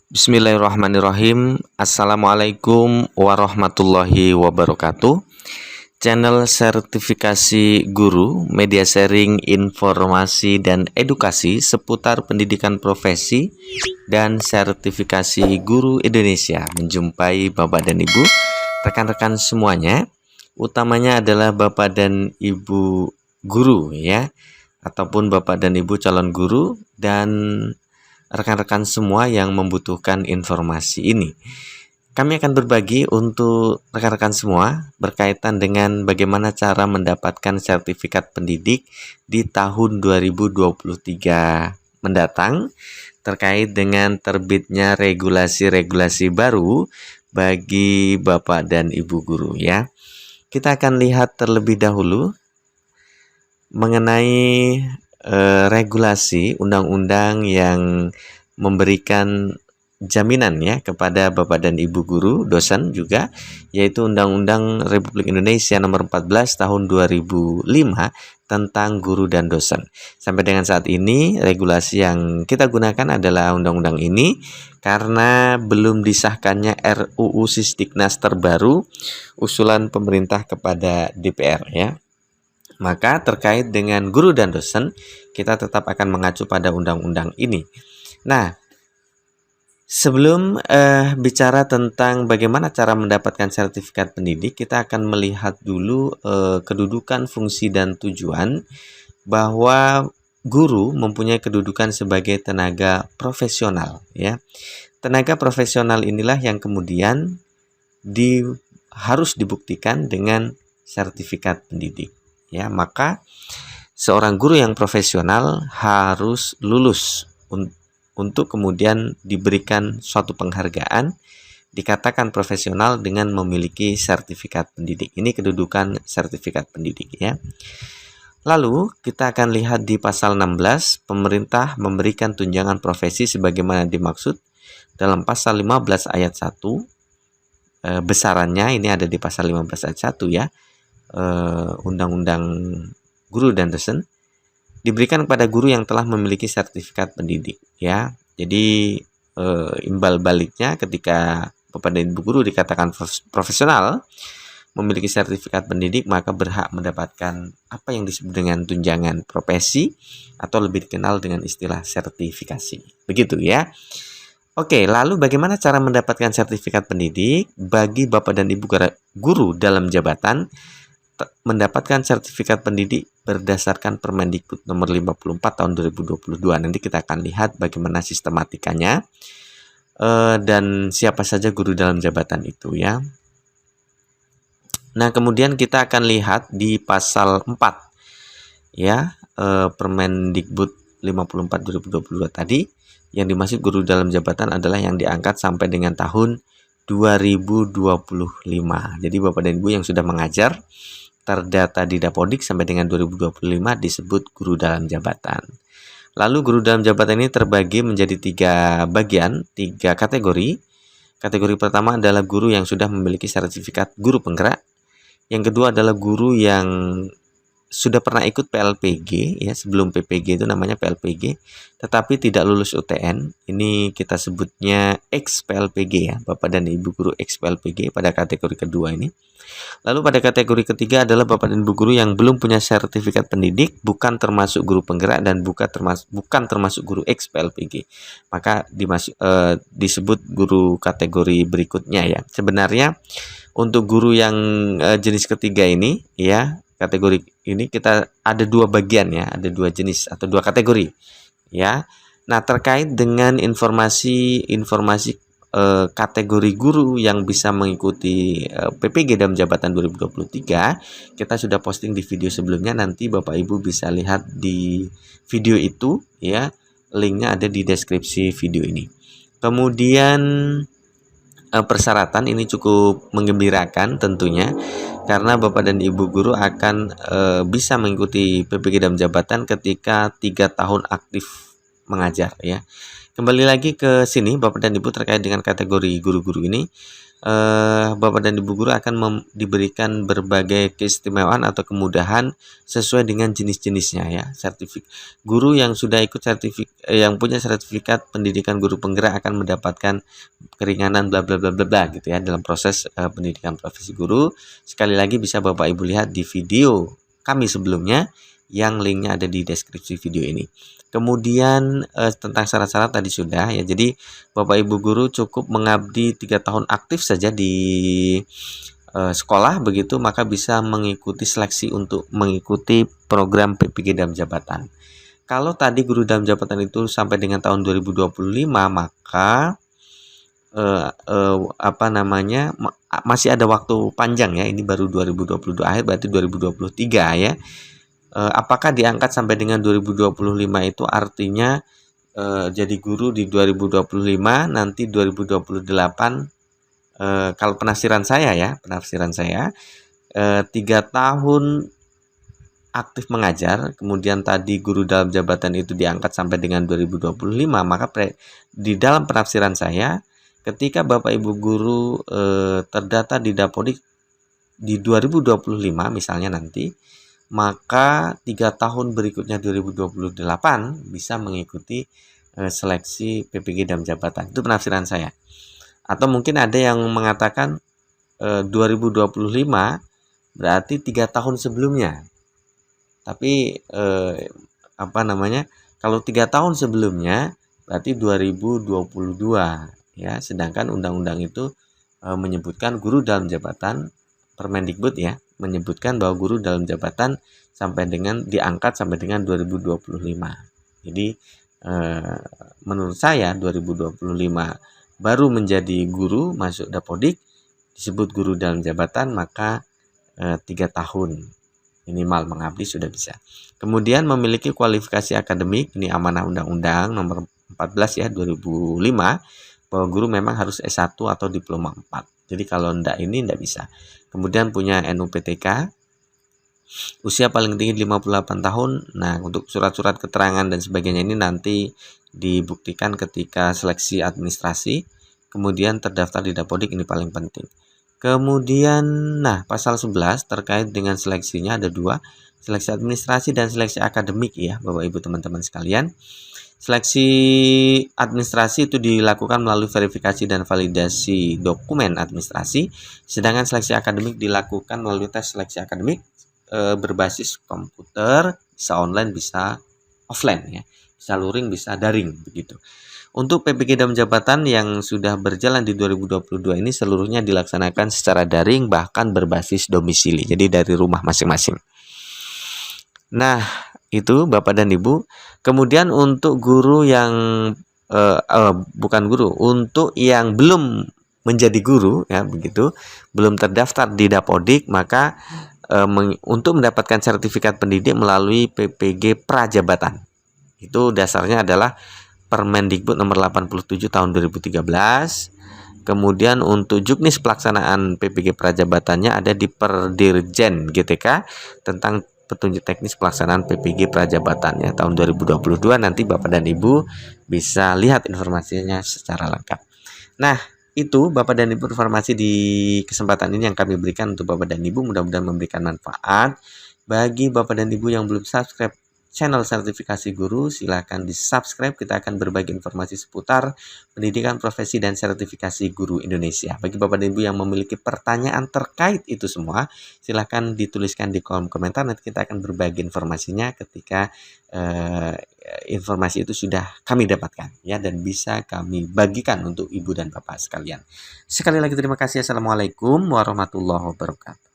Bismillahirrahmanirrahim. Assalamualaikum warahmatullahi wabarakatuh. Channel sertifikasi guru, media sharing informasi dan edukasi seputar pendidikan profesi dan sertifikasi guru Indonesia. Menjumpai Bapak dan Ibu, rekan-rekan semuanya, utamanya adalah Bapak dan Ibu guru ya, ataupun Bapak dan Ibu calon guru dan rekan-rekan semua yang membutuhkan informasi ini. Kami akan berbagi untuk rekan-rekan semua berkaitan dengan bagaimana cara mendapatkan sertifikat pendidik di tahun 2023 mendatang terkait dengan terbitnya regulasi-regulasi baru bagi Bapak dan Ibu guru ya. Kita akan lihat terlebih dahulu mengenai regulasi undang-undang yang memberikan jaminan ya kepada Bapak dan Ibu guru, dosen juga, yaitu Undang-Undang Republik Indonesia Nomor 14 Tahun 2005 tentang guru dan dosen. Sampai dengan saat ini regulasi yang kita gunakan adalah undang-undang ini karena belum disahkannya RUU Sisdiknas terbaru usulan pemerintah kepada DPR ya. Maka terkait dengan guru dan dosen, kita tetap akan mengacu pada undang-undang ini. Nah, sebelum bicara tentang bagaimana cara mendapatkan sertifikat pendidik, kita akan melihat dulu kedudukan, fungsi, dan tujuan bahwa guru mempunyai kedudukan sebagai tenaga profesional. Ya, tenaga profesional inilah yang kemudian harus dibuktikan dengan sertifikat pendidik. Ya, maka seorang guru yang profesional harus lulus untuk kemudian diberikan suatu penghargaan, dikatakan profesional dengan memiliki sertifikat pendidik. Ini kedudukan sertifikat pendidik ya. Lalu kita akan lihat di pasal 16, pemerintah memberikan tunjangan profesi sebagaimana dimaksud dalam pasal 15 ayat 1. Besarannya ini ada di pasal 15 ayat 1 ya. Undang-undang guru dan dosen diberikan kepada guru yang telah memiliki sertifikat pendidik ya. Jadi imbal baliknya ketika Bapak dan Ibu guru dikatakan profesional memiliki sertifikat pendidik, maka berhak mendapatkan apa yang disebut dengan tunjangan profesi atau lebih dikenal dengan istilah sertifikasi. Begitu ya. Oke, lalu bagaimana cara mendapatkan sertifikat pendidik bagi Bapak dan Ibu guru dalam jabatan? Mendapatkan sertifikat pendidik berdasarkan Permendikbud nomor 54 tahun 2022. Nanti kita akan lihat bagaimana sistematikanya dan siapa saja guru dalam jabatan itu ya. Nah, kemudian kita akan lihat di pasal 4 ya, Permendikbud 54 2022 tadi, yang dimaksud guru dalam jabatan adalah yang diangkat sampai dengan tahun 2025. Jadi Bapak dan Ibu yang sudah mengajar terdata di Dapodik sampai dengan 2025 disebut guru dalam jabatan. Lalu guru dalam jabatan ini terbagi menjadi 3 bagian, 3 kategori. Kategori pertama adalah guru yang sudah memiliki sertifikat guru penggerak. Yang kedua adalah guru yang sudah pernah ikut PLPG ya, sebelum PPG itu namanya PLPG, tetapi tidak lulus UTN. Ini kita sebutnya ex PLPG ya, Bapak dan Ibu guru ex PLPG pada kategori kedua ini. Lalu pada kategori ketiga adalah Bapak dan Ibu guru yang belum punya sertifikat pendidik, bukan termasuk guru penggerak dan bukan termasuk guru ex PLPG. Maka disebut guru kategori berikutnya ya. Sebenarnya untuk guru yang jenis ketiga ini ya, kategori ini kita ada 2 bagian ya, ada 2 jenis atau 2 kategori ya. Nah, terkait dengan informasi kategori guru yang bisa mengikuti PPG dalam jabatan 2023, kita sudah posting di video sebelumnya, nanti Bapak Ibu bisa lihat di video itu ya, linknya ada di deskripsi video ini. Kemudian persyaratan ini cukup menggembirakan tentunya, karena Bapak dan Ibu guru akan bisa mengikuti PPG dalam jabatan ketika 3 tahun aktif mengajar ya. Kembali lagi ke sini Bapak dan Ibu terkait dengan kategori guru-guru ini. Bapak dan Ibu guru akan diberikan berbagai keistimewaan atau kemudahan sesuai dengan jenis-jenisnya ya. Guru yang sudah ikut yang punya sertifikat pendidikan guru penggerak akan mendapatkan keringanan bla bla bla bla bla gitu ya dalam proses pendidikan profesi guru. Sekali lagi bisa Bapak Ibu lihat di video kami sebelumnya yang linknya ada di deskripsi video ini. Kemudian tentang syarat-syarat tadi sudah ya. Jadi Bapak Ibu guru cukup mengabdi 3 tahun aktif saja di sekolah begitu, maka bisa mengikuti seleksi untuk mengikuti program PPG dalam jabatan. Kalau tadi guru dalam jabatan itu sampai dengan tahun 2025, maka masih ada waktu panjang ya. Ini baru 2022 akhir, berarti 2023 ya. Apakah diangkat sampai dengan 2025 itu artinya jadi guru di 2025, nanti 2028 kalau penafsiran saya 3 tahun aktif mengajar, kemudian tadi guru dalam jabatan itu diangkat sampai dengan 2025, maka di dalam penafsiran saya ketika Bapak Ibu guru terdata di Dapodik di 2025 misalnya nanti, maka 3 tahun berikutnya 2028 bisa mengikuti seleksi PPG dalam jabatan. Itu penafsiran saya. Atau mungkin ada yang mengatakan 2025 berarti 3 tahun sebelumnya. Tapi kalau 3 tahun sebelumnya berarti 2022 ya. Sedangkan undang-undang itu menyebutkan guru dalam jabatan, Permendikbud ya, menyebutkan bahwa guru dalam jabatan diangkat sampai dengan 2025. Jadi menurut saya 2025 baru menjadi guru masuk Dapodik disebut guru dalam jabatan, maka 3 tahun minimal mengabdi sudah bisa. Kemudian memiliki kualifikasi akademik, ini amanah undang-undang nomor 14 ya 2005, bahwa guru memang harus S1 atau diploma 4. Jadi kalau tidak bisa. Kemudian punya NUPTK, usia paling tinggi 58 tahun. Nah, untuk surat-surat keterangan dan sebagainya ini nanti dibuktikan ketika seleksi administrasi. Kemudian terdaftar di Dapodik, ini paling penting. Kemudian, pasal 11 terkait dengan seleksinya ada 2, seleksi administrasi dan seleksi akademik ya, Bapak Ibu teman-teman sekalian. Seleksi administrasi itu dilakukan melalui verifikasi dan validasi dokumen administrasi, sedangkan seleksi akademik dilakukan melalui tes seleksi akademik berbasis komputer, bisa online, bisa offline ya, bisa luring, bisa daring begitu. Untuk PPG dalam jabatan yang sudah berjalan di 2022 ini seluruhnya dilaksanakan secara daring, bahkan berbasis domisili, jadi dari rumah masing-masing. Nah, itu Bapak dan Ibu. Kemudian untuk guru yang untuk yang belum menjadi guru ya begitu, belum terdaftar di Dapodik, maka untuk mendapatkan sertifikat pendidik melalui PPG Prajabatan. Itu dasarnya adalah Permendikbud nomor 87 tahun 2013. Kemudian untuk juknis pelaksanaan PPG Prajabatannya ada di Perdirjen GTK tentang petunjuk teknis pelaksanaan PPG Prajabatannya tahun 2022. Nanti Bapak dan Ibu bisa lihat informasinya secara lengkap. Nah, itu Bapak dan Ibu informasi di kesempatan ini yang kami berikan untuk Bapak dan Ibu, mudah-mudahan memberikan manfaat. Bagi Bapak dan Ibu yang belum subscribe channel sertifikasi guru, silakan di subscribe. Kita akan berbagi informasi seputar pendidikan profesi dan sertifikasi guru Indonesia. Bagi Bapak dan Ibu yang memiliki pertanyaan terkait itu semua, silakan dituliskan di kolom komentar. Nanti kita akan berbagi informasinya ketika informasi itu sudah kami dapatkan ya, dan bisa kami bagikan untuk Ibu dan Bapak sekalian. Sekali lagi terima kasih. Assalamualaikum warahmatullahi wabarakatuh.